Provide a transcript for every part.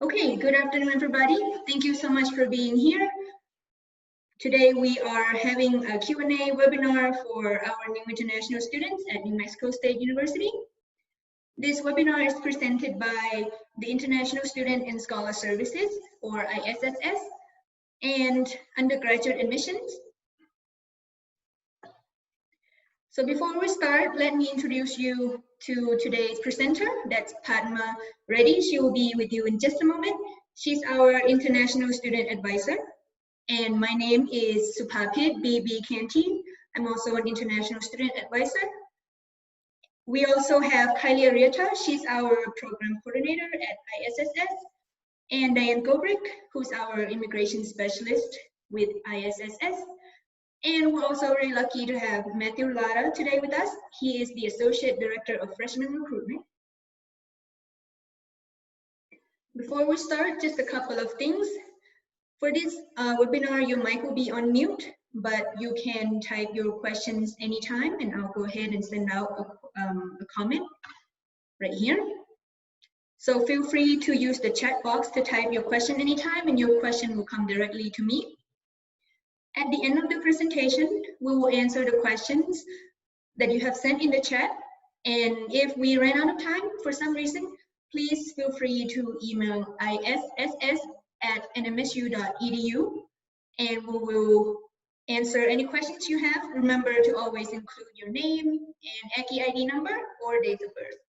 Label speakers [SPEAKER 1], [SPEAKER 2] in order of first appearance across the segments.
[SPEAKER 1] Okay, good afternoon, everybody. Thank you so much for being here. Today we are having a Q&A webinar for our new international students at New Mexico State University. This webinar is presented by the International Student and Scholar Services, or ISSS, and undergraduate admissions. So before we start, let me introduce you to today's presenter. That's Padma Reddy. She will be with you in just a moment. She's our International Student Advisor. And my name is Supapit B.B. Kanti. I'm also an International Student Advisor. We also have Kylie Arieta. She's our Program Coordinator at ISSS. And Diane Gobrick, who's our Immigration Specialist with ISSS. And we're also really lucky to have Matthew Lara today with us. He is the Associate Director of Freshman Recruitment. Before we start, just a couple of things. For this webinar, your mic will be on mute, but you can type your questions anytime, and I'll go ahead and send out a comment right here. So feel free to use the chat box to type your question anytime, and your question will come directly to me. At the end of the presentation, we will answer the questions that you have sent in the chat. And if we ran out of time for some reason, please feel free to email isss@nmsu.edu, and we will answer any questions you have. Remember to always include your name and ECI ID number or date of birth.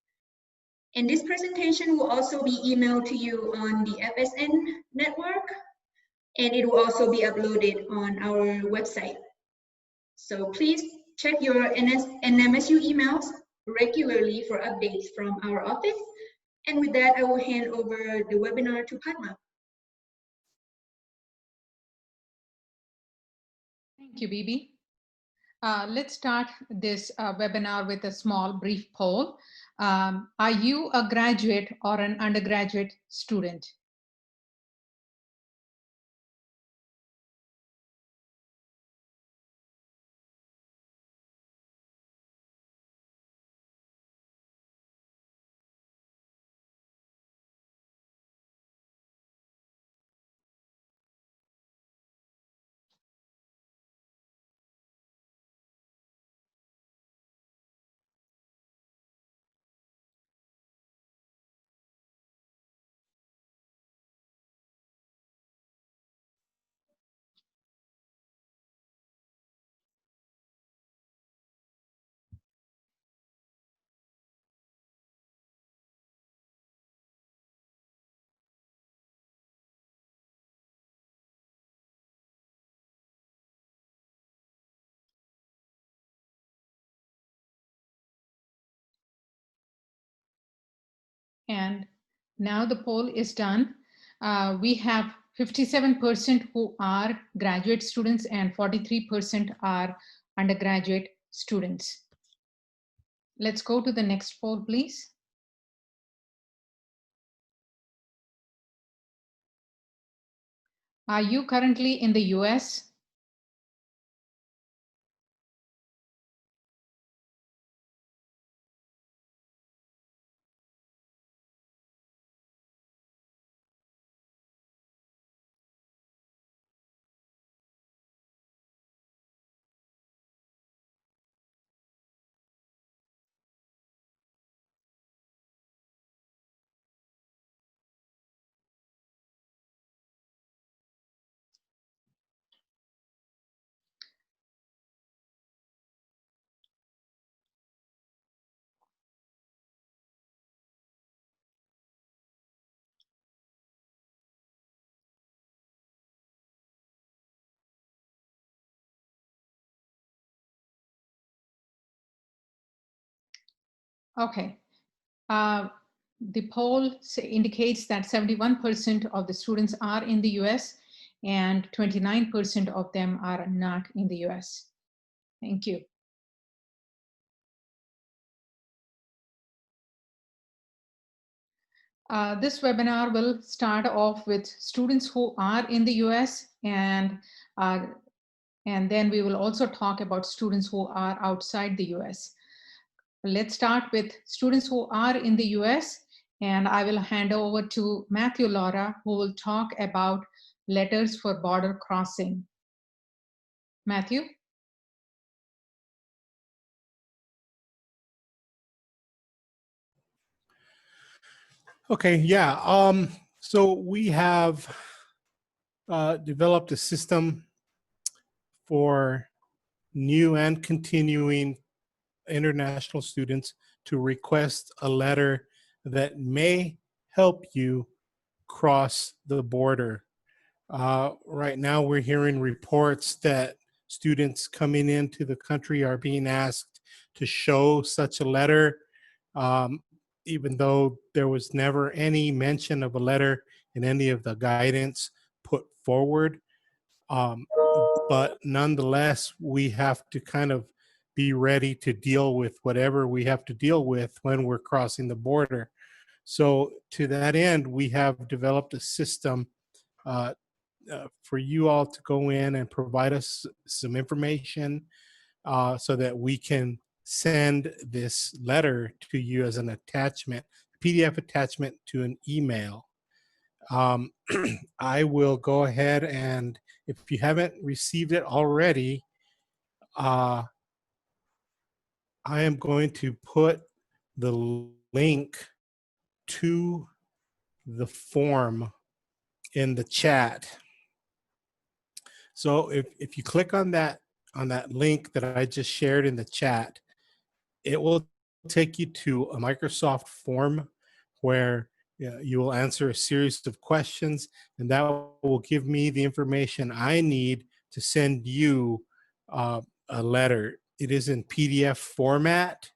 [SPEAKER 1] And this presentation will also be emailed to you on the FSN network, and it will also be uploaded on our website. So please check your NMSU emails regularly for updates from our office. And with that, I will hand over the webinar to Padma.
[SPEAKER 2] Thank you, Bibi. Let's start this webinar with a small brief poll. Are you a graduate or an undergraduate student? And now the poll is done. We have 57% who are graduate students and 43% are undergraduate students. Let's go to the next poll, please. Are you currently in the US? Okay. The poll indicates that 71% of the students are in the US and 29% of them are not in the US. Thank you. This webinar will start off with students who are in the US, and then we will also talk about students who are outside the US. Let's start with students who are in the US, And I will hand over to Matthew Laura, who will talk about letters for border crossing. Matthew?
[SPEAKER 3] Okay, yeah. So we have developed a system for new and continuing international students to request a letter that may help you cross the border. Right now, we're hearing reports that students coming into the country are being asked to show such a letter, even though there was never any mention of a letter in any of the guidance put forward. But nonetheless, we have to kind of be ready to deal with whatever we have to deal with when we're crossing the border. So to that end, we have developed a system for you all to go in and provide us some information so that we can send this letter to you as an attachment, PDF attachment to an email. I will go ahead and, if you haven't received it already, I am going to put the link to the form in the chat. So if you click on that link that I just shared in the chat, it will take you to a Microsoft form where you will answer a series of questions, and that will give me the information I need to send you a letter. It is in PDF format,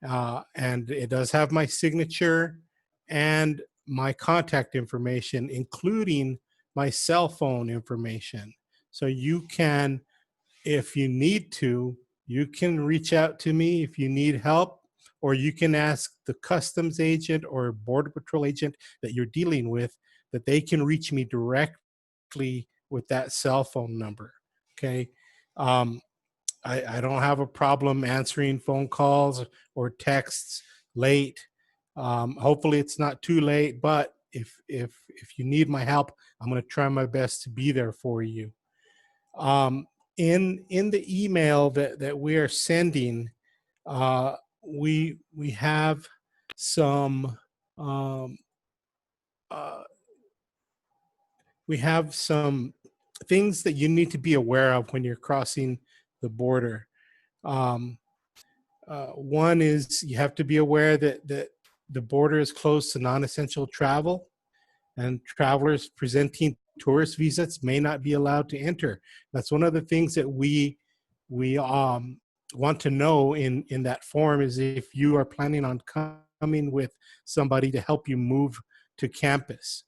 [SPEAKER 3] and it does have my signature and my contact information, including my cell phone information. So you can, if you need to, you can reach out to me if you need help, or you can ask the customs agent or border patrol agent that you're dealing with that they can reach me directly with that cell phone number. Okay. I don't have a problem answering phone calls or texts late. Hopefully it's not too late, but if you need my help, I'm going to try my best to be there for you. In the email that we are sending, we have some things that you need to be aware of when you're crossing the border. One is you have to be aware that the border is closed to non-essential travel, and travelers presenting tourist visas may not be allowed to enter. That's one of the things that we want to know in that form, is if you are planning on coming with somebody to help you move to campus.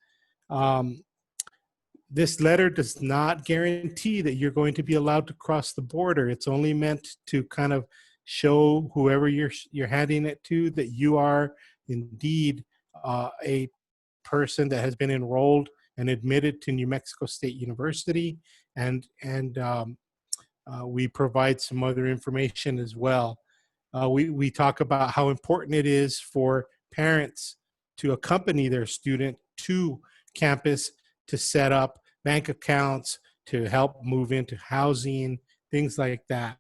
[SPEAKER 3] This letter does not guarantee that you're going to be allowed to cross the border. It's only meant to kind of show whoever you're handing it to that you are indeed a person that has been enrolled and admitted to New Mexico State University, and we provide some other information as well. We talk about how important it is for parents to accompany their student to campus to set up bank accounts, to help move into housing, things like that.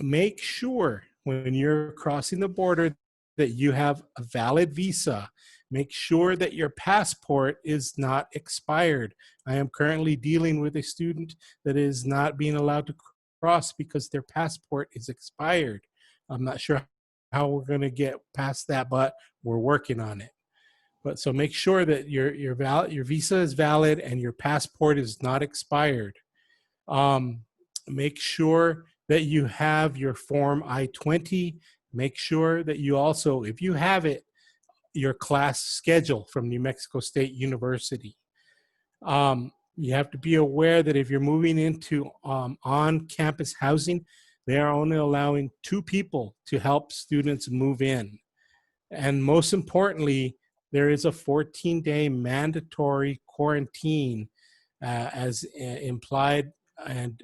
[SPEAKER 3] Make sure when you're crossing the border that you have a valid visa. Make sure that your passport is not expired. I am currently dealing with a student that is not being allowed to cross because their passport is expired. I'm not sure how we're going to get past that, but we're working on it. But so make sure that your visa is valid and your passport is not expired. Make sure that you have your Form I-20. Make sure that you also, if you have it, your class schedule from New Mexico State University. You have to be aware that if you're moving into on-campus housing, they are only allowing 2 people to help students move in. And most importantly, there is a 14-day mandatory quarantine as implied and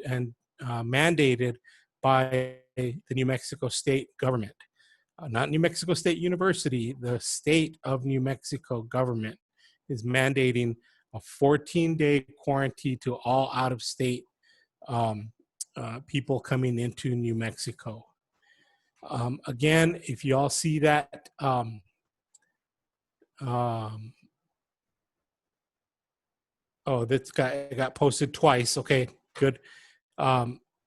[SPEAKER 3] mandated by the New Mexico State government. not New Mexico State University, the state of New Mexico government is mandating a 14-day quarantine to all out-of-state people coming into New Mexico. Again, if you all see that, oh, that's got posted twice. Okay, good.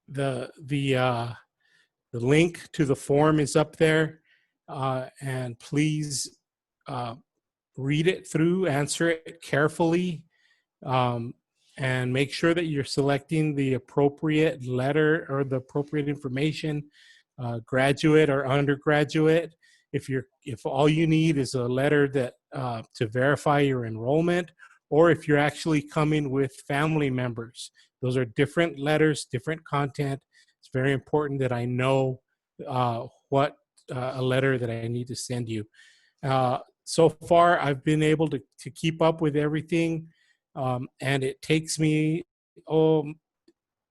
[SPEAKER 3] The link to the form is up there, and please read it through, answer it carefully, and make sure that you're selecting the appropriate letter or the appropriate information, graduate or undergraduate. If all you need is a letter that to verify your enrollment, or if you're actually coming with family members, those are different letters, different content. It's very important that I know what a letter that I need to send you. So far, I've been able to keep up with everything, and it takes me,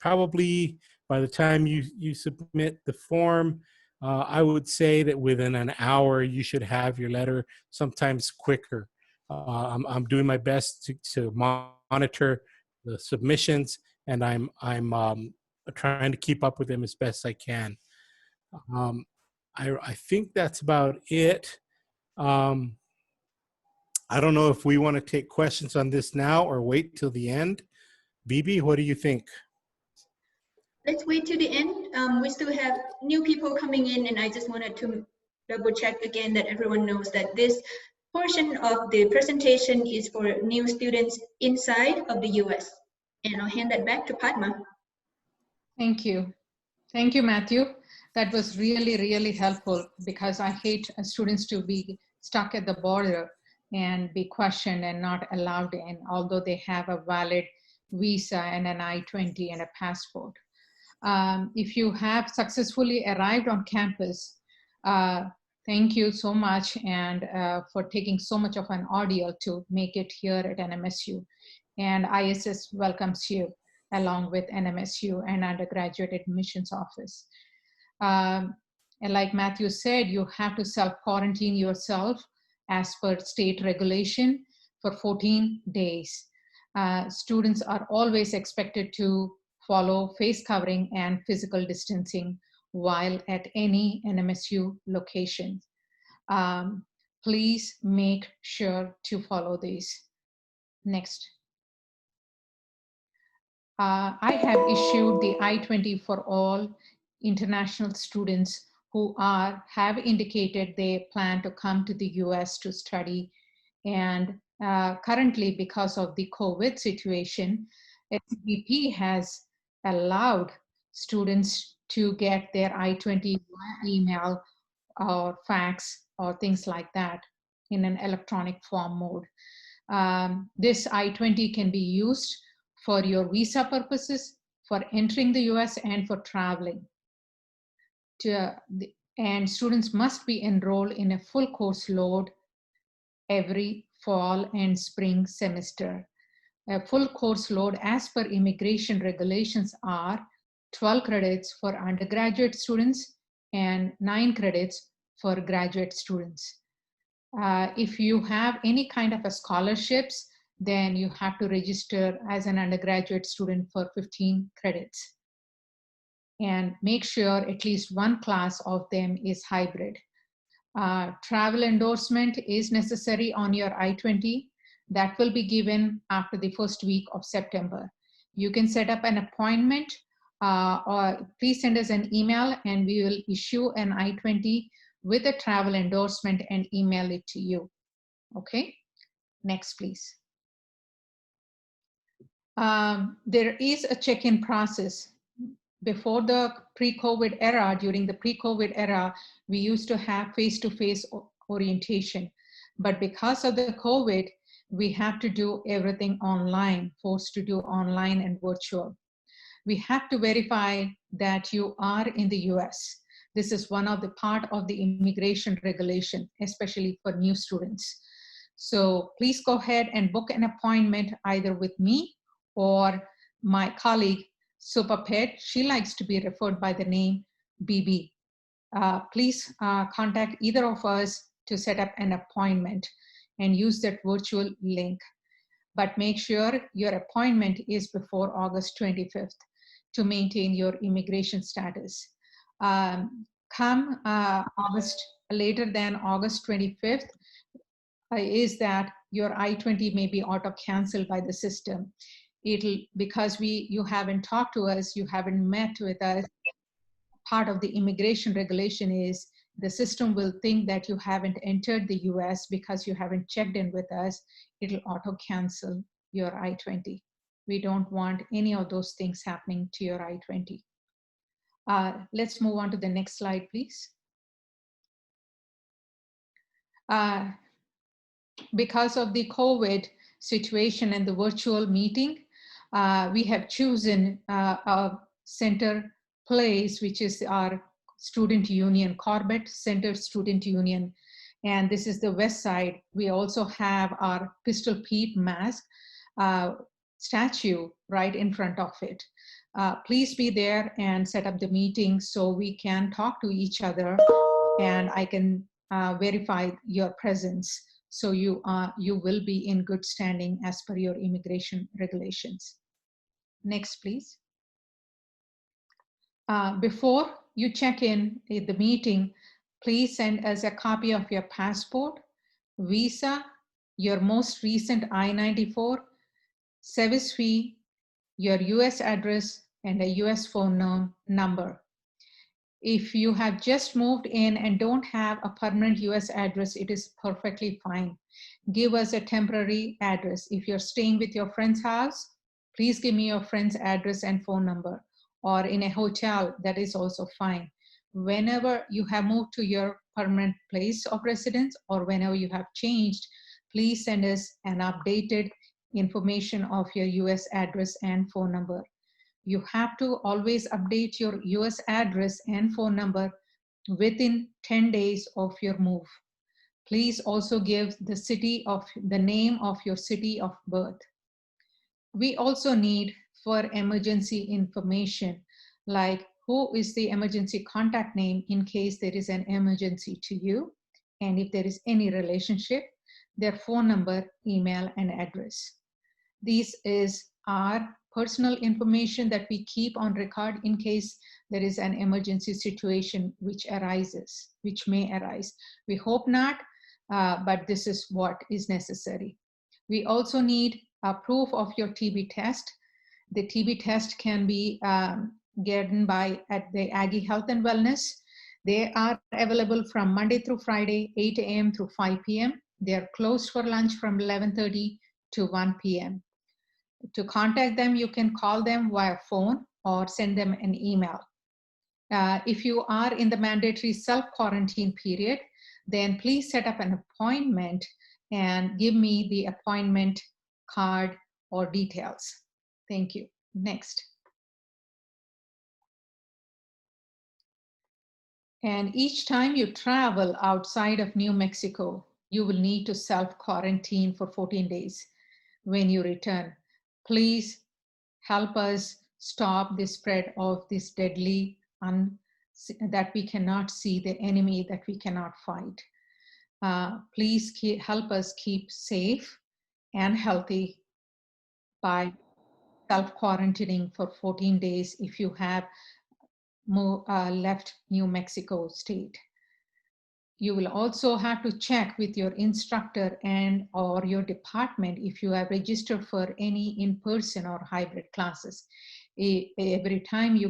[SPEAKER 3] probably by the time you submit the form, I would say that within an hour you should have your letter, sometimes quicker. I'm doing my best to monitor the submissions, and I'm trying to keep up with them as best I can. I think that's about it. I don't know if we want to take questions on this now or wait till the end. Bibi, what do you think?
[SPEAKER 1] Let's wait to the end. We still have new people coming in, and I just wanted to double check again that everyone knows that this portion of the presentation is for new students inside of the US. And I'll hand that back to Padma.
[SPEAKER 2] Thank you. Thank you, Matthew. That was really, really helpful, because I hate students to be stuck at the border and be questioned and not allowed in, although they have a valid visa and an I-20 and a passport. If you have successfully arrived on campus, thank you so much, and for taking so much of an ordeal to make it here at NMSU. And ISS welcomes you along with NMSU and Undergraduate Admissions Office. And like Matthew said, you have to self-quarantine yourself as per state regulation for 14 days. Students are always expected to follow face covering and physical distancing while at any NMSU location. Please make sure to follow these. Next. I have issued the I-20 for all international students who have indicated they plan to come to the US to study. And currently, because of the COVID situation, SBP has allowed students to get their I-20 via email or fax or things like that in an electronic form mode. This I-20 can be used for your visa purposes, for entering the US, and for traveling. And students must be enrolled in a full course load every fall and spring semester. A full course load as per immigration regulations are 12 credits for undergraduate students and 9 credits for graduate students. If you have any kind of a scholarships, then you have to register as an undergraduate student for 15 credits. And make sure at least one class of them is hybrid. Travel endorsement is necessary on your I-20. That will be given after the first week of September. You can set up an appointment or please send us an email and we will issue an I-20 with a travel endorsement and email it to you. Okay, next please. There is a check-in process. Before the pre-COVID era, during the pre-COVID era, we used to have face-to-face orientation. But because of the COVID, we have to do everything online, forced to do online and virtual. We have to verify that you are in the US. This is one of the part of the immigration regulation, especially for new students. So please go ahead and book an appointment either with me or my colleague, Supapet. She likes to be referred by the name Bibi. please contact either of us to set up an appointment and use that virtual link. But make sure your appointment is before August 25th to maintain your immigration status. Come later than August 25th is that your I-20 may be auto-canceled by the system. Because you haven't talked to us, you haven't met with us, part of the immigration regulation is the system will think that you haven't entered the US because you haven't checked in with us. It'll auto-cancel your I-20. We don't want any of those things happening to your I-20. Let's move on to the next slide, please. Because of the COVID situation and the virtual meeting, we have chosen a center place, which is our student union, Corbett Center Student Union. And this is the west side. We also have our Pistol Pete mask statue right in front of it. Please be there and set up the meeting so we can talk to each other and I can verify your presence. So you will be in good standing as per your immigration regulations. Next, please. Before you check in at the meeting, please send us a copy of your passport, visa, your most recent I-94, service fee, your US address, and a US phone number. If you have just moved in and don't have a permanent US address, it is perfectly fine. Give us a temporary address. If you're staying with your friend's house, please give me your friend's address and phone number. Or in a hotel, that is also fine. Whenever you have moved to your permanent place of residence or whenever you have changed, please send us an updated information of your US address and phone number. You have to always update your US address and phone number within 10 days of your move. Please also give the name of your city of birth. We also need for emergency information, like who is the emergency contact name in case there is an emergency to you, and if there is any relationship, their phone number, email, and address. This is our personal information that we keep on record in case there is an emergency situation which may arise. We hope not, but this is what is necessary. We also need a proof of your TB test. The TB test can be gotten at the Aggie Health and Wellness. They are available from Monday through Friday, 8 a.m. through 5 p.m. They are closed for lunch from 11:30 to 1 p.m. To contact them, you can call them via phone or send them an email. If you are in the mandatory self-quarantine period, then please set up an appointment and give me the appointment card or details. Thank you. Next. And each time you travel outside of New Mexico, you will need to self-quarantine for 14 days when you return. Please help us stop the spread of this deadly that we cannot see, the enemy that we cannot fight. Please help us keep safe and healthy by self-quarantining for 14 days if you have left New Mexico state. You will also have to check with your instructor and or your department if you have registered for any in-person or hybrid classes. Every time you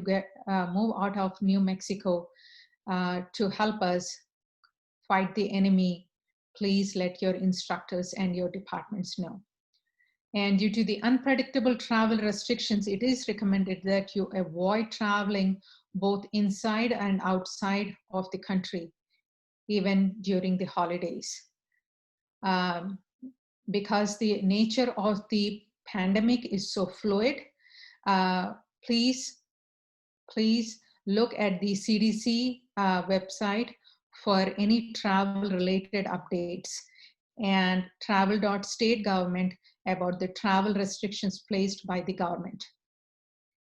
[SPEAKER 2] move out of New Mexico to help us fight the enemy, please let your instructors and your departments know. And due to the unpredictable travel restrictions, it is recommended that you avoid traveling both inside and outside of the country, even during the holidays. Because the nature of the pandemic is so fluid, please look at the CDC website for any travel-related updates and travel.state government about the travel restrictions placed by the government.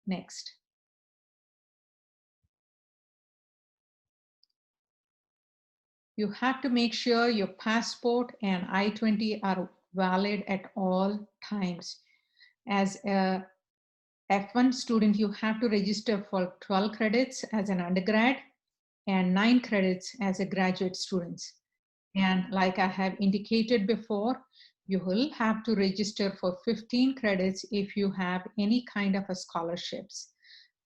[SPEAKER 2] Next. You have to make sure your passport and I-20 are valid at all times. As a F1 student, you have to register for 12 credits as an undergrad and 9 credits as a graduate student. And like I have indicated before, you will have to register for 15 credits if you have any kind of a scholarships.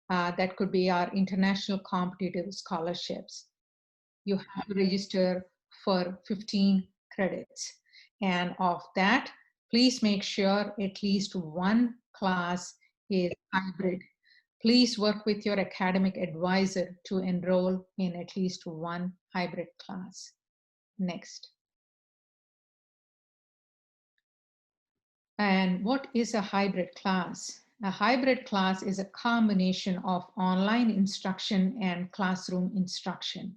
[SPEAKER 2] That could be our international competitive scholarships. You have to register for 15 credits. And of that, please make sure at least one class is hybrid. Please work with your academic advisor to enroll in at least one hybrid class. Next. And what is a hybrid class? A hybrid class is a combination of online instruction and classroom instruction.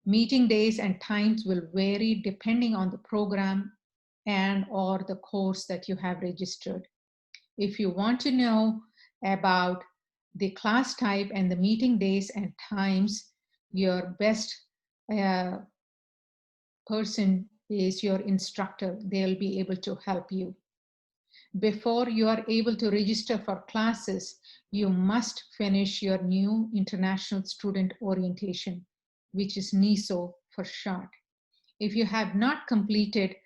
[SPEAKER 2] Meeting days and times will vary depending on the program and or the course that you have registered. If you want to know about the class type and the meeting days and times, your best person is your instructor. They'll be able to help you. Before you are able to register for classes, you must finish your new International Student Orientation, which is NISO for short. If you have not completed,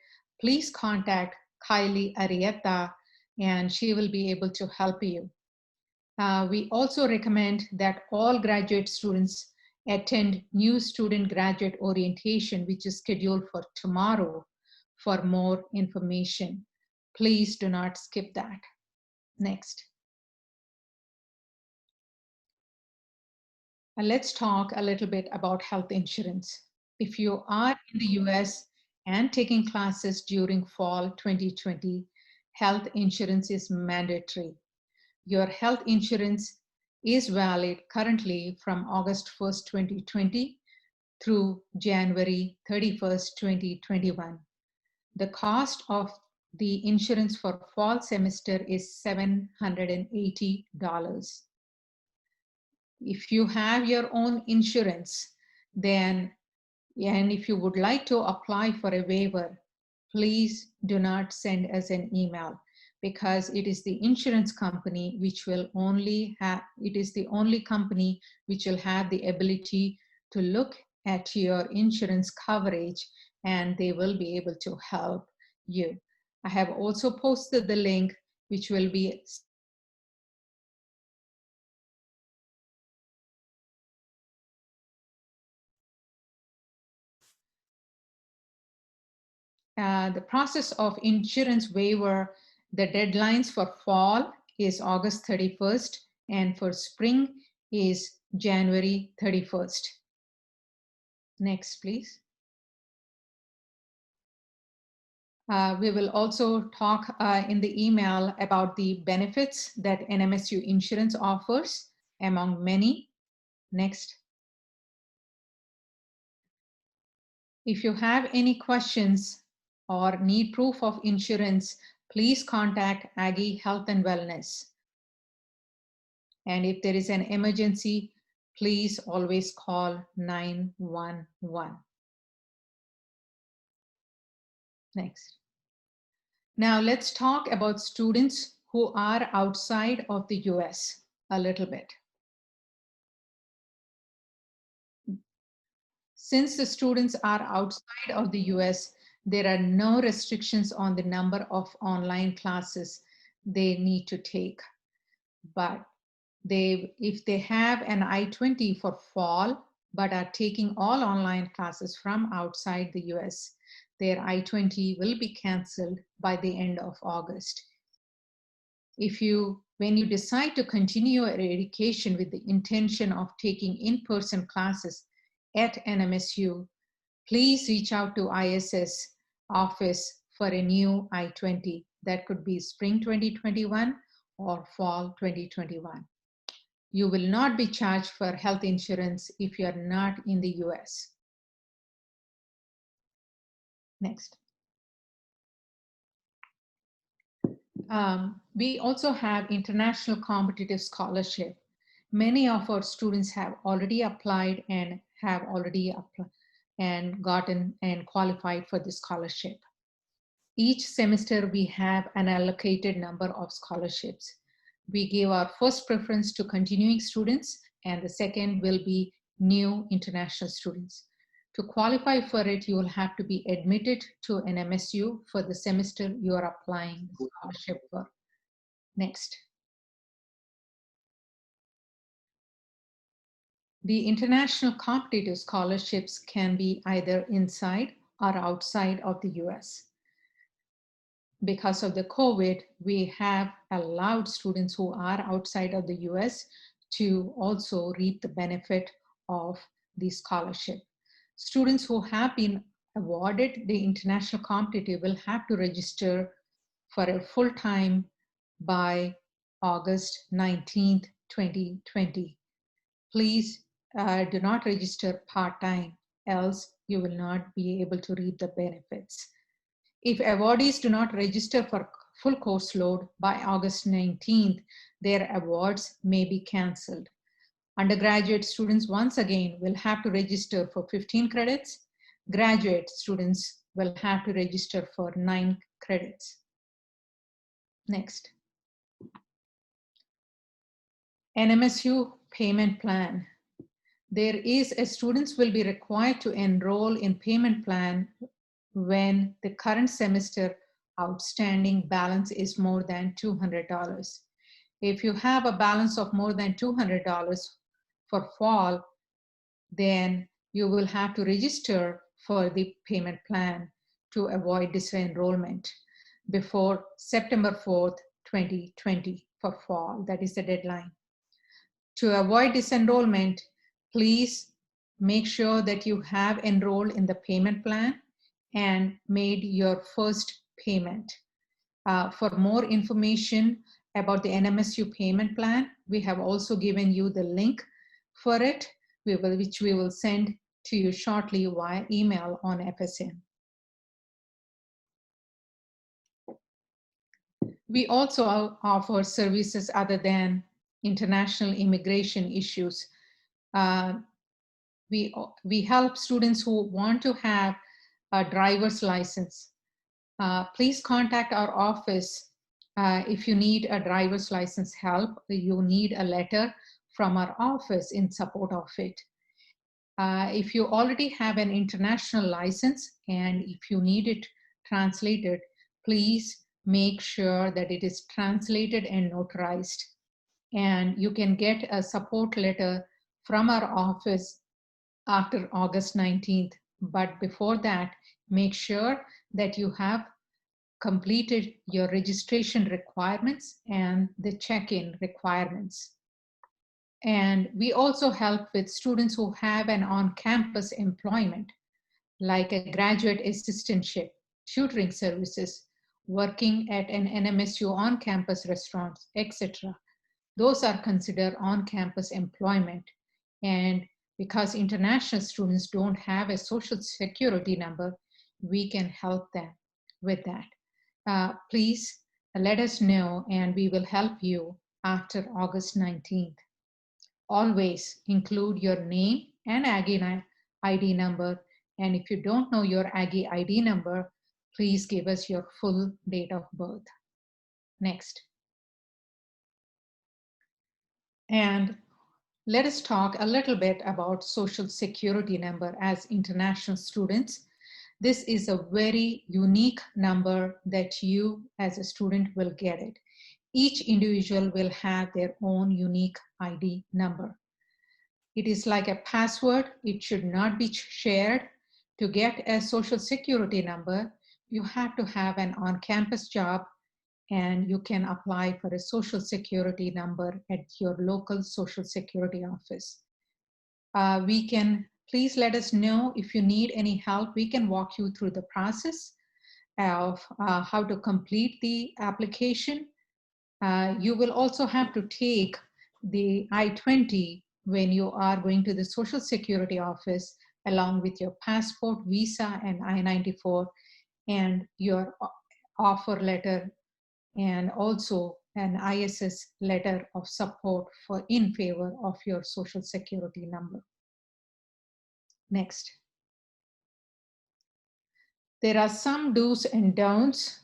[SPEAKER 2] please contact Kylie Arietta and she will be able to help you. We also recommend that all graduate students attend new student graduate orientation, which is scheduled for tomorrow, for more information. Please do not skip that. Next. Let's talk a little bit about health insurance. If you are in the US and taking classes during fall 2020, health insurance is mandatory. Your health insurance is valid currently from August 1st, 2020 through January 31st, 2021. The cost of the insurance for fall semester is $780. If you have your own insurance, then, and if you would like to apply for a waiver, please do not send us an email, because it is the insurance company which will only have, it is the only company which will have the ability to look at your insurance coverage, and they will be able to help you. I have also posted the link, which will be the process of insurance waiver. The deadlines for fall is August 31st, and for spring is January 31st. Next, please. We will also talk in the email about the benefits that NMSU Insurance offers, among many. Next. If you have any questions or need proof of insurance, please contact Aggie Health and Wellness. And if there is an emergency, please always call 911. Next. Now let's talk about students who are outside of the US a little bit. Since the students are outside of the US, there are no restrictions on the number of online classes they need to take. But if they have an I-20 for fall, but are taking all online classes from outside the US, their I-20 will be canceled by the end of August. When you decide to continue your education with the intention of taking in-person classes at NMSU, please reach out to ISS office for a new I-20. That could be spring 2021 or fall 2021. You will not be charged for health insurance if you are not in the US. Next. We also have international competitive scholarship. Many of our students have already applied and have already and gotten and qualified for the scholarship. Each semester, we have an allocated number of scholarships. We give our first preference to continuing students, and the second will be new international students. To qualify for it, you will have to be admitted to an MSU for the semester you are applying the scholarship for. Next. The international competitive scholarships can be either inside or outside of the US. Because of the COVID, we have allowed students who are outside of the US to also reap the benefit of the scholarship. Students who have been awarded the international competitive will have to register for a full time by August 19th, 2020. Please do not register part-time, else you will not be able to reap the benefits. If awardees do not register for full course load by August 19th, their awards may be canceled. Undergraduate students, once again, will have to register for 15 credits. Graduate students will have to register for 9 credits. Next. NMSU payment plan. There is a students will be required to enroll in payment plan when the current semester outstanding balance is more than $200. If you have a balance of more than $200 for fall, then you will have to register for the payment plan to avoid disenrollment before September 4th, 2020 for fall. That is the deadline. To avoid disenrollment, please make sure that you have enrolled in the payment plan and made your first payment. For more information about the NMSU payment plan, we have also given you the link for it, which we will send to you shortly via email on FSN. We also offer services other than international immigration issues. We help students who want to have a driver's license. Please contact our office if you need a driver's license help. You need a letter from our office in support of it. If you already have an international license and if you need it translated, please make sure that it is translated and notarized. And you can get a support letter from our office after August 19th. But before that, make sure that you have completed your registration requirements and the check-in requirements. And we also help with students who have an on-campus employment, like a graduate assistantship, tutoring services, working at an NMSU on-campus restaurant, etc. Those are considered on-campus employment. And because international students don't have a social security number, we can help them with that. Please let us know and we will help you after August 19th. Always include your name and Aggie ID number. And if you don't know your Aggie ID number, please give us your full date of birth. Next. And let us talk a little bit about Social Security number as international students. This is a very unique number that you as a student will get it. Each individual will have their own unique ID number. It is like a password. It should not be shared. To get a Social Security number, you have to have an on-campus job and you can apply for a Social Security number at your local Social Security office. Please let us know if you need any help. We can walk you through the process of how to complete the application. You will also have to take the I-20 when you are going to the Social Security office, along with your passport, visa, and I-94, and your offer letter, and also an ISS letter of support in favor of your Social Security number. Next. There are some do's and don'ts.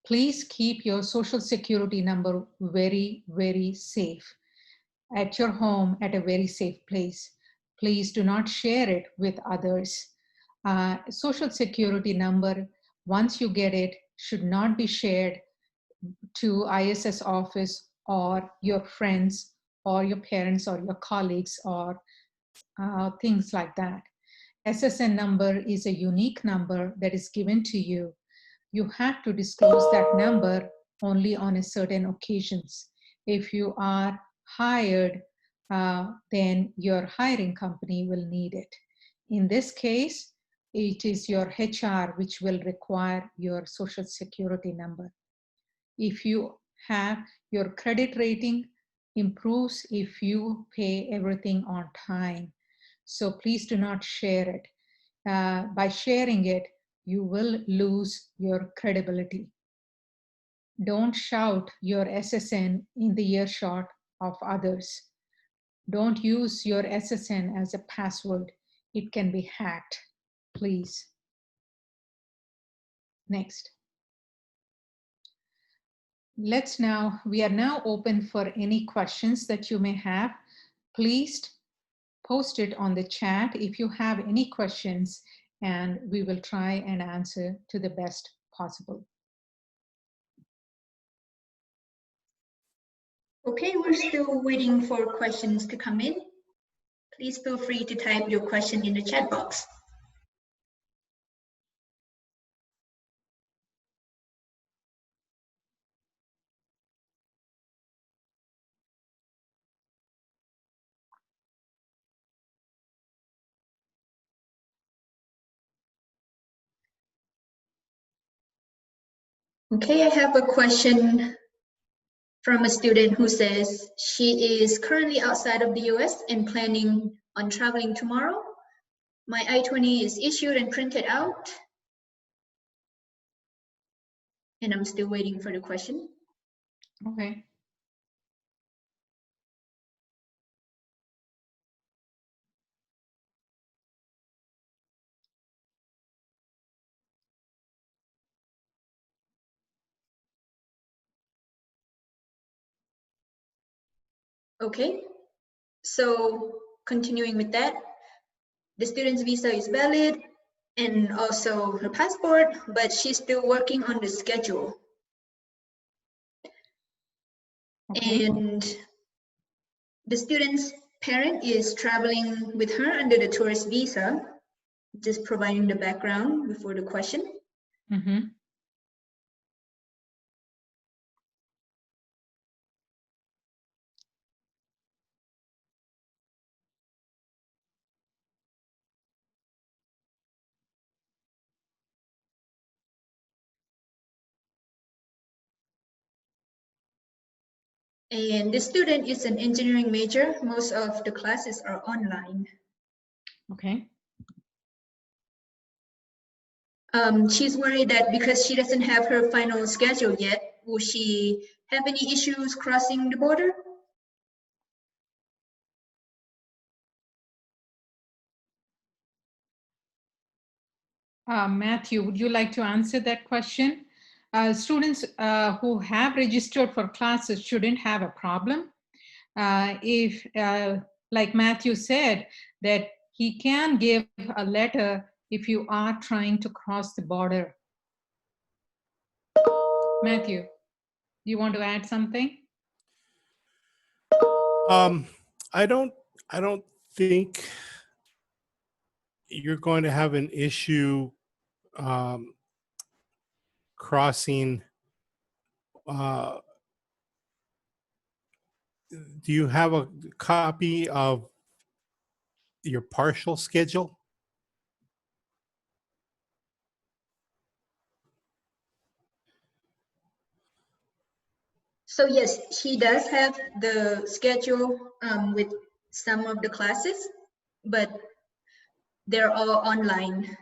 [SPEAKER 2] Please keep your social security number very, very safe at your home, at a very safe place. Please do not share it with others. Social security number, once you get it, should not be shared to ISS office or your friends or your parents or your colleagues or things like that. SSN number is a unique number that is given to you. You have to disclose that number only on a certain occasions. If you are hired, then your hiring company will need it. In this case, it is your HR which will require your social security number. If you have your credit rating improves if you pay everything on time. So please do not share it. By sharing it, you will lose your credibility. Don't shout your SSN in the earshot of others. Don't use your SSN as a password. It can be hacked, please. Next. We are now open for any questions that you may have. Please post it on the chat if you have any questions, and we will try and answer to the best possible.
[SPEAKER 1] Okay, we're still waiting for questions to come in. Please feel free to type your question in the chat box. Okay, I have a question from a student who says she is currently outside of the US and planning on traveling tomorrow. My I-20 is issued and printed out, and I'm still waiting for the question.
[SPEAKER 2] Okay.
[SPEAKER 1] Okay, so continuing with that, the student's visa is valid and also her passport, but she's still working on the schedule.
[SPEAKER 2] Okay.
[SPEAKER 1] And the student's parent is traveling with her under the tourist visa, just providing the background before the question.
[SPEAKER 2] Mm-hmm.
[SPEAKER 1] And the student is an engineering major. Most of the classes are online.
[SPEAKER 2] Okay.
[SPEAKER 1] She's worried that because she doesn't have her final schedule yet, will she have any issues crossing the border?
[SPEAKER 2] Matthew, would you like to answer that question? Students who have registered for classes shouldn't have a problem. If, like Matthew said, that he can give a letter if you are trying to cross the border. Matthew, you want to add something?
[SPEAKER 3] I don't think you're going to have an issue crossing. Do you have a copy of your partial schedule?
[SPEAKER 1] So yes, she does have the schedule with some of the classes, but they're all online.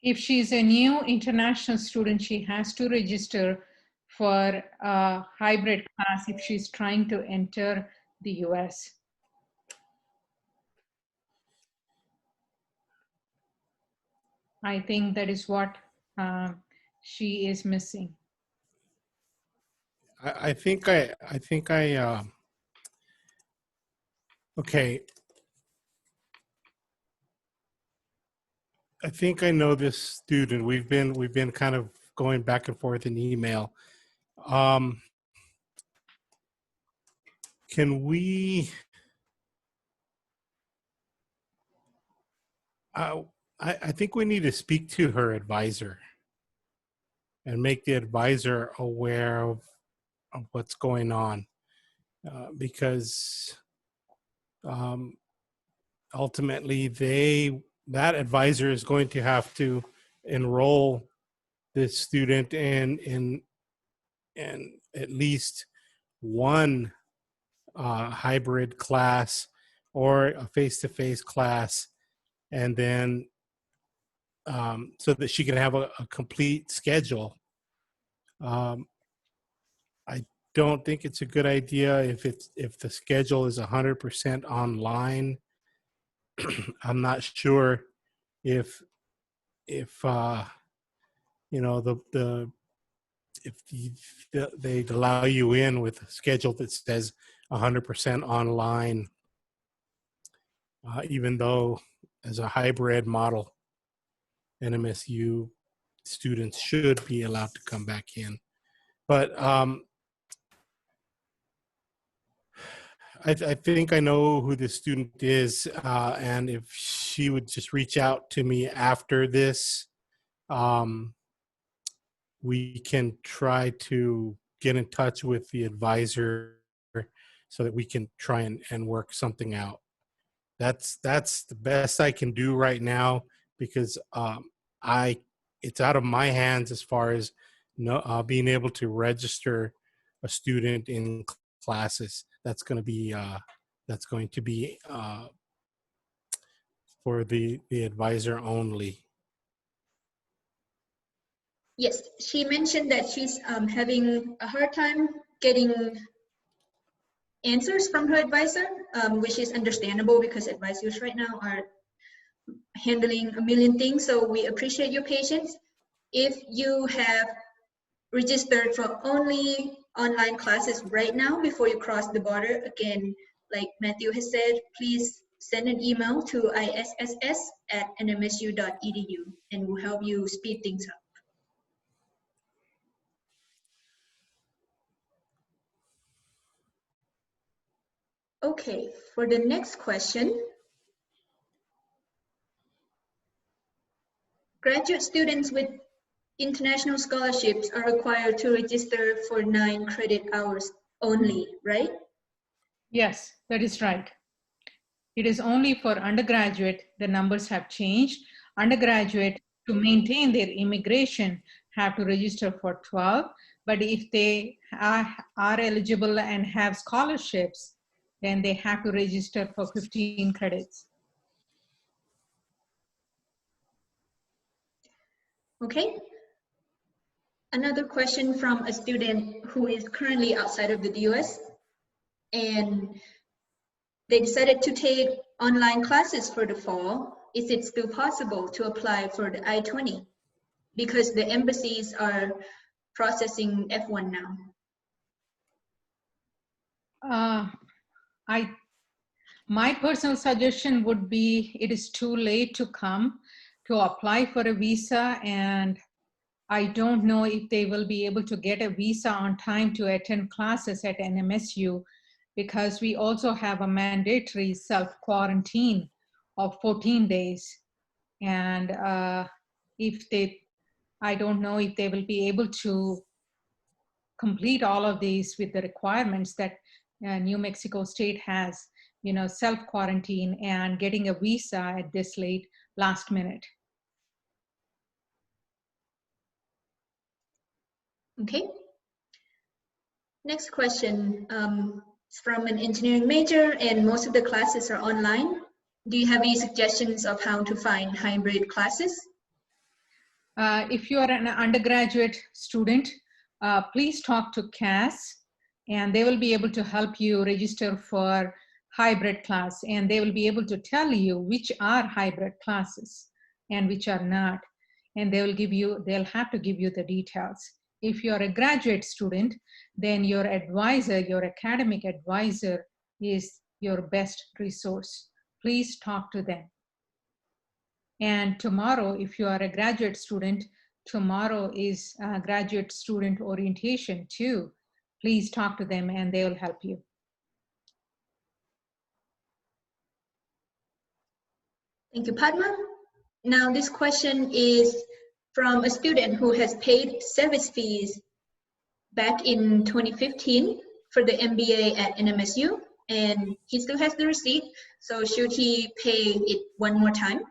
[SPEAKER 2] If she's a new international student, she has to register for a hybrid class if she's trying to enter the US. I think that is what she is missing.
[SPEAKER 3] I think okay. I think I know this student. We've been kind of going back and forth in email. Can we? I think we need to speak to her advisor and make the advisor aware of what's going on, because ultimately that advisor is going to have to enroll this student in at least one hybrid class or a face-to-face class, and then so that she can have a complete schedule. I don't think it's a good idea if the schedule is 100% online. I'm not sure if you know they'd allow you in with a schedule that says 100% online, even though as a hybrid model, NMSU students should be allowed to come back in. But I think I know who the student is, and if she would just reach out to me after this, we can try to get in touch with the advisor so that we can try and work something out. That's the best I can do right now, because it's out of my hands as far as being able to register a student in classes. That's going to be for the advisor only.
[SPEAKER 1] Yes, she mentioned that she's having a hard time getting answers from her advisor, which is understandable because advisors right now are handling a million things. So we appreciate your patience. If you have registered for only online classes right now before you cross the border, again, like Matthew has said, please send an email to isss@nmsu.edu and we'll help you speed things up. Okay, for the next question, graduate students with international scholarships are required to register for 9 credit hours only, right?
[SPEAKER 2] Yes, that is right. It is only for undergraduate, the numbers have changed. Undergraduate, to maintain their immigration, have to register for 12, but if they are eligible and have scholarships, then they have to register for 15 credits.
[SPEAKER 1] Okay. Another question from a student who is currently outside of the US, and they decided to take online classes for the fall. Is it still possible to apply for the I-20? Because the embassies are processing F1 now.
[SPEAKER 2] My personal suggestion would be it is too late to come to apply for a visa, and I don't know if they will be able to get a visa on time to attend classes at NMSU, because we also have a mandatory self-quarantine of 14 days. And I don't know if they will be able to complete all of these with the requirements that New Mexico State has, you know, self-quarantine and getting a visa at this last minute.
[SPEAKER 1] Okay. Next question is from an engineering major, and most of the classes are online. Do you have any suggestions of how to find hybrid classes?
[SPEAKER 2] If you are an undergraduate student, please talk to CAS, and they will be able to help you register for hybrid class, and they will be able to tell you which are hybrid classes and which are not, and they'll have to give you the details. If you're a graduate student, then your advisor, your academic advisor, is your best resource. Please talk to them. And tomorrow, if you are a graduate student, tomorrow is graduate student orientation too. Please talk to them and they will help you.
[SPEAKER 1] Thank you, Padma. Now this question is from a student who has paid service fees back in 2015 for the MBA at NMSU, and he still has the receipt. So should he pay it one more time?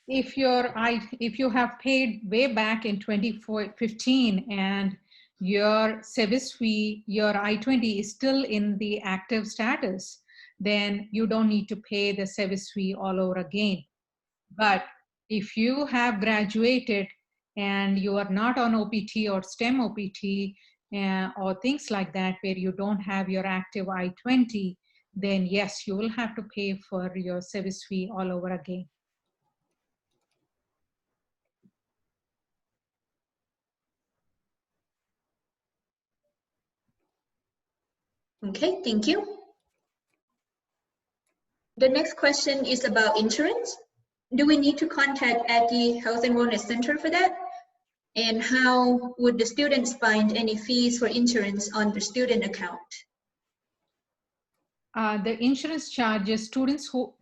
[SPEAKER 2] If you have paid way back in 2015 and your service fee, your I-20 is still in the active status, then you don't need to pay the service fee all over again. But if you have graduated and you are not on OPT or STEM OPT or things like that, where you don't have your active I-20, then yes, you will have to pay for your service fee all over again.
[SPEAKER 1] Okay, thank you. The next question is about insurance. Do we need to contact Aggie Health and Wellness Center for that? And how would the students find any fees for insurance on the student account?
[SPEAKER 2] The insurance charges,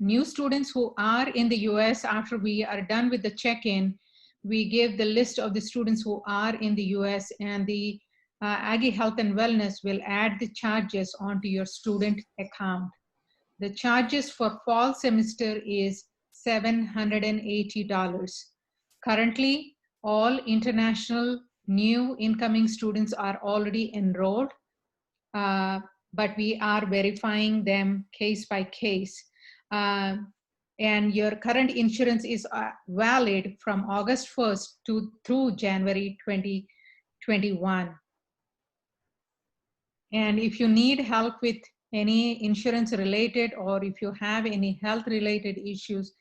[SPEAKER 2] new students who are in the US, after we are done with the check-in, we give the list of the students who are in the US, and the Aggie Health and Wellness will add the charges onto your student account. The charges for fall semester is $780. Currently, all international new incoming students are already enrolled, but we are verifying them case by case. And your current insurance is valid from August 1st through January 2021. And if you need help with any insurance related, or if you have any health related issues,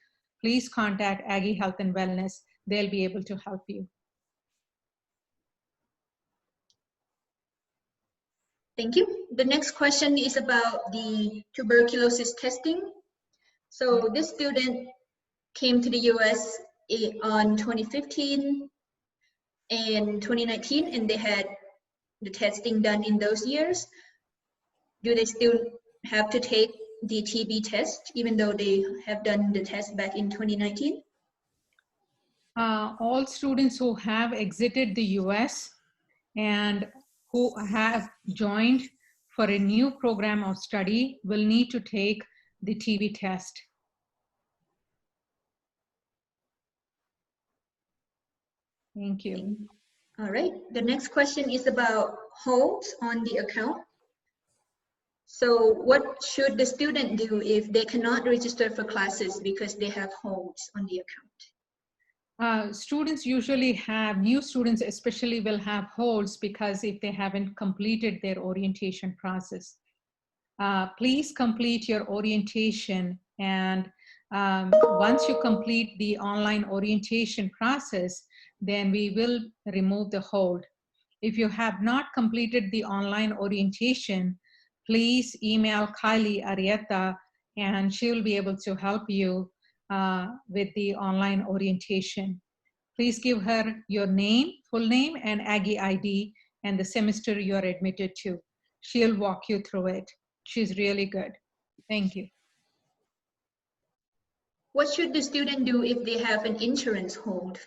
[SPEAKER 2] please contact Aggie Health and Wellness. They'll be able to help you.
[SPEAKER 1] Thank you. The next question is about the tuberculosis testing. So this student came to the US on 2015 and 2019, and they had the testing done in those years. Do they still have to take the TB test, even though they have done the test back in 2019?
[SPEAKER 2] All students who have exited the US and who have joined for a new program of study will need to take the TB test. Thank you.
[SPEAKER 1] All right, the next question is about holds on the account. So what should the student do if they cannot register for classes because they have holds on the account?
[SPEAKER 2] Students usually have, new students especially will have holds because if they haven't completed their orientation process. Please complete your orientation, and once you complete the online orientation process, then we will remove the hold. If you have not completed the online orientation, please email Kylie Arietta and she will be able to help you with the online orientation. Please give her your name, full name, and Aggie ID and the semester you are admitted to. She'll walk you through it. She's really good. Thank you.
[SPEAKER 1] What should the student do if they have an insurance hold?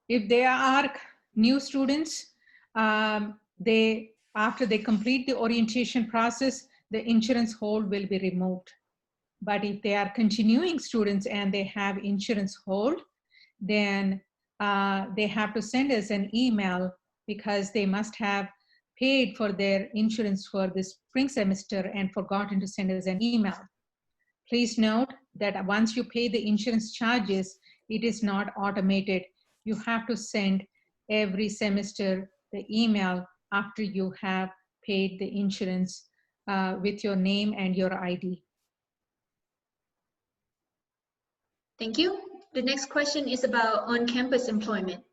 [SPEAKER 2] If they are new students, after they complete the orientation process, the insurance hold will be removed. But if they are continuing students and they have insurance hold, then they have to send us an email because they must have paid for their insurance for the spring semester and forgotten to send us an email. Please note that once you pay the insurance charges, it is not automated. You have to send every semester the email after you have paid the insurance with your name and your ID.
[SPEAKER 1] Thank you. The next question is about on-campus employment.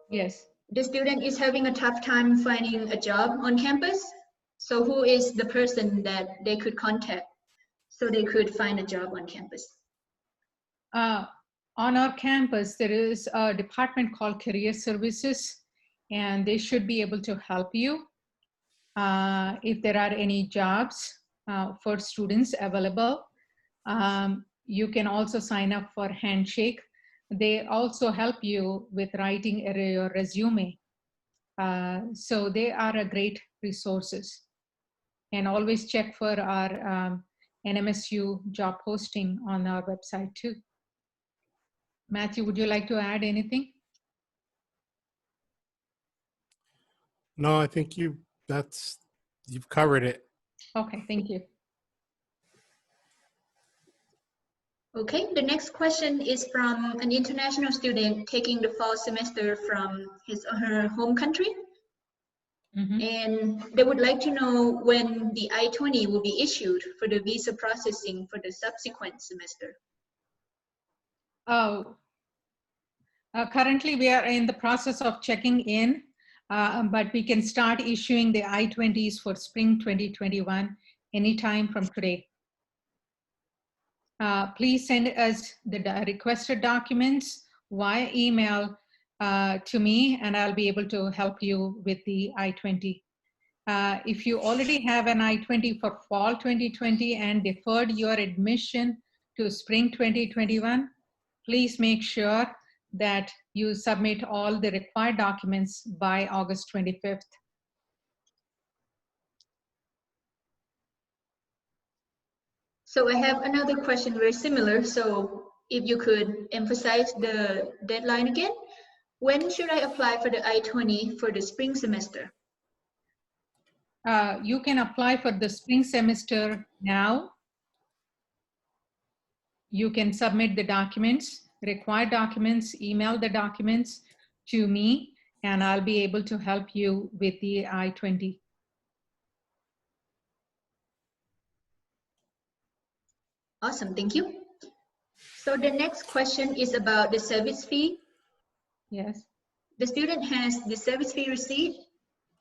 [SPEAKER 2] Yes.
[SPEAKER 1] The student is having a tough time finding a job on campus. So who is the person that they could contact so they could find a job on campus?
[SPEAKER 2] On our campus, there is a department called Career Services, and they should be able to help you if there are any jobs for students available. You can also sign up for Handshake. They also help you with writing your resume. So they are a great resources. And always check for our NMSU job posting on our website too. Matthew, would you like to add anything?
[SPEAKER 3] No, I think you've covered it.
[SPEAKER 2] Okay, thank you.
[SPEAKER 1] Okay, the next question is from an international student taking the fall semester from his or her home country. And they would like to know when the I-20 will be issued for the visa processing for the subsequent semester.
[SPEAKER 2] Oh, currently we are in the process of checking in, but we can start issuing the I-20s for spring 2021 anytime from today. Please send us the requested documents via email to me, and I'll be able to help you with the I-20. If you already have an I-20 for fall 2020 and deferred your admission to spring 2021, please make sure that you submit all the required documents by August 25th.
[SPEAKER 1] So I have another question very similar. So if you could emphasize the deadline again, when should I apply for the I-20 for the spring semester?
[SPEAKER 2] You can apply for the spring semester now. You can submit the documents, required documents, email the documents to me, and I'll be able to help you with the I-20.
[SPEAKER 1] Awesome, thank you. So the next question is about the service fee.
[SPEAKER 2] Yes.
[SPEAKER 1] The student has the service fee receipt,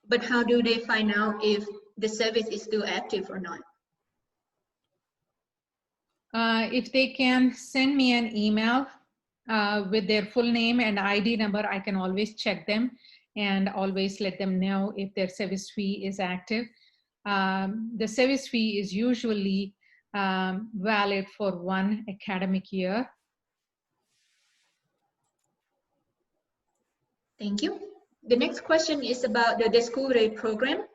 [SPEAKER 1] but how do they find out if the service is still active or not?
[SPEAKER 2] If they can send me an email with their full name and ID number, I can always check them and always let them know if their service fee is active. The service fee is usually valid for 1 academic year.
[SPEAKER 1] Thank you. The next question is about the Descubre program.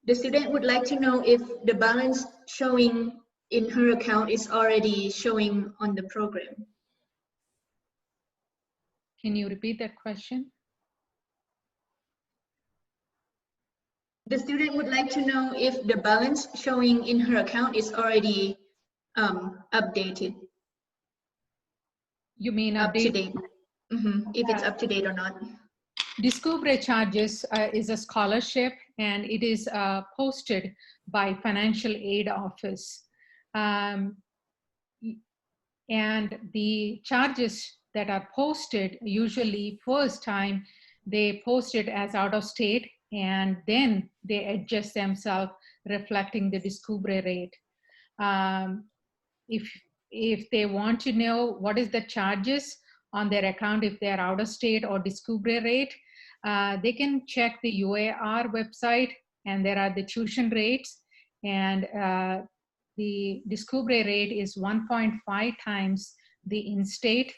[SPEAKER 1] The student would like to know if the balance showing in her account is already showing on the program.
[SPEAKER 2] Can you repeat that question?
[SPEAKER 1] The student would like to know if the balance showing in her account is already updated.
[SPEAKER 2] You mean
[SPEAKER 1] up to date? If it's up to date or not.
[SPEAKER 2] Descubre Charges is a scholarship, and it is posted by Financial Aid Office. And the charges that are posted, usually first time, they post it as out of state, and then they adjust themselves reflecting the Descubre rate. If they want to know what is the charges on their account, if they're out of state or Descubre rate, they can check the UAR website, and there are the tuition rates, and the Descubre rate is 1.5 times the in-state,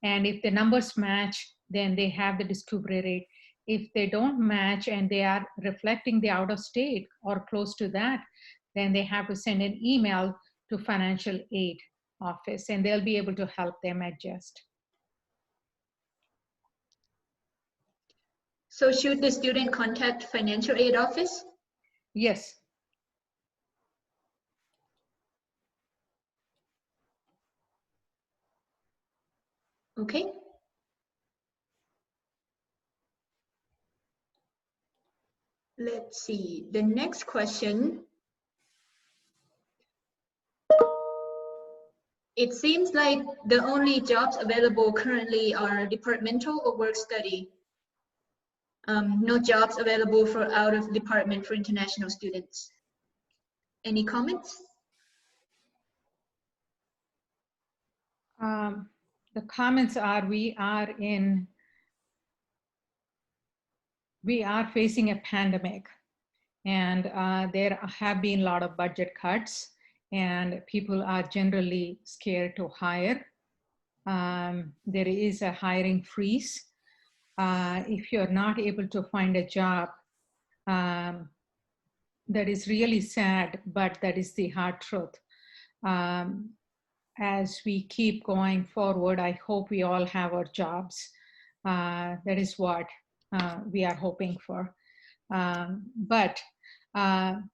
[SPEAKER 2] and if the numbers match, then they have the Descubre rate. If they don't match and they are reflecting the out-of-state or close to that, then they have to send an email to Financial Aid Office, and they'll be able to help them adjust.
[SPEAKER 1] So should the student contact Financial Aid Office?
[SPEAKER 2] Yes.
[SPEAKER 1] Okay. Let's see, the next question. It seems like the only jobs available currently are departmental or work study. No jobs available for out of department for international students. Any comments?
[SPEAKER 2] The comments are we are facing a pandemic, and there have been a lot of budget cuts, and people are generally scared to hire. There is a hiring freeze. If you're not able to find a job, that is really sad, but that is the hard truth. As we keep going forward, I hope we all have our jobs. That is what we are hoping for. But at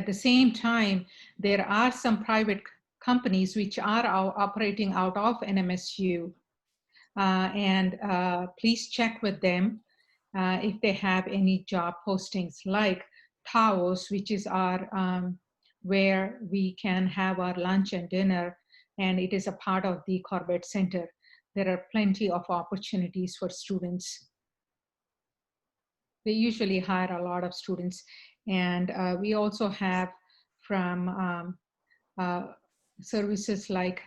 [SPEAKER 2] the same time, there are some private companies which are operating out of NMSU. And please check with them if they have any job postings, like Taos, which is our where we can have our lunch and dinner, and it is a part of the Corbett Center. There are plenty of opportunities for students. They usually hire a lot of students. And we also have from services like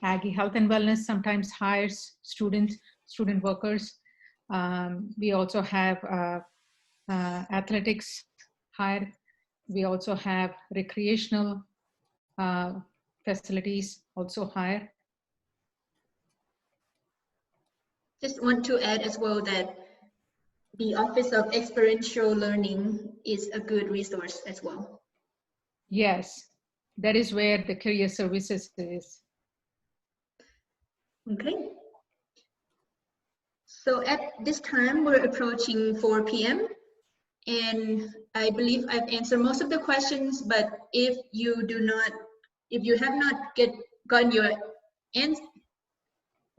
[SPEAKER 2] Aggie Health and Wellness sometimes hires student workers. We also have athletics hired. We also have recreational facilities also hired.
[SPEAKER 1] Just want to add as well that the Office of Experiential Learning is a good resource as well.
[SPEAKER 2] Yes, that is where the career services is.
[SPEAKER 1] Okay. So at this time, we're approaching 4 p.m. And I believe I've answered most of the questions, but if you have not gotten your answer,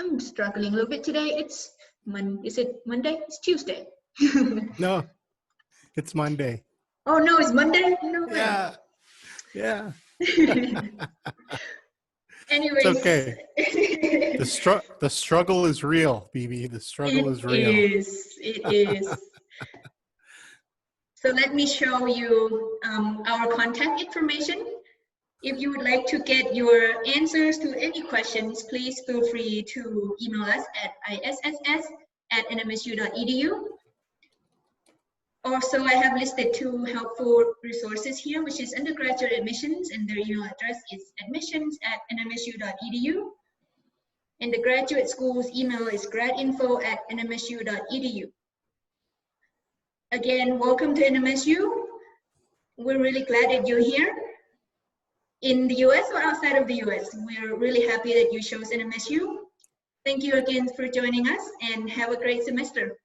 [SPEAKER 1] I'm struggling a little bit today. Is it Monday? It's Tuesday.
[SPEAKER 3] No, it's Monday.
[SPEAKER 1] Oh no, it's Monday? No way.
[SPEAKER 3] Yeah. Yeah.
[SPEAKER 1] Anyways.
[SPEAKER 3] It's okay. The struggle is real, BB. The struggle is real.
[SPEAKER 1] It is. So let me show you our contact information. If you would like to get your answers to any questions, please feel free to email us at isss@nmsu.edu. Also, I have listed 2 helpful resources here, which is undergraduate admissions, and their email address is admissions@nmsu.edu. And the graduate school's email is gradinfo@nmsu.edu. Again, welcome to NMSU. We're really glad that you're here. In the US or outside of the US, we're really happy that you chose NMSU. Thank you again for joining us, and have a great semester.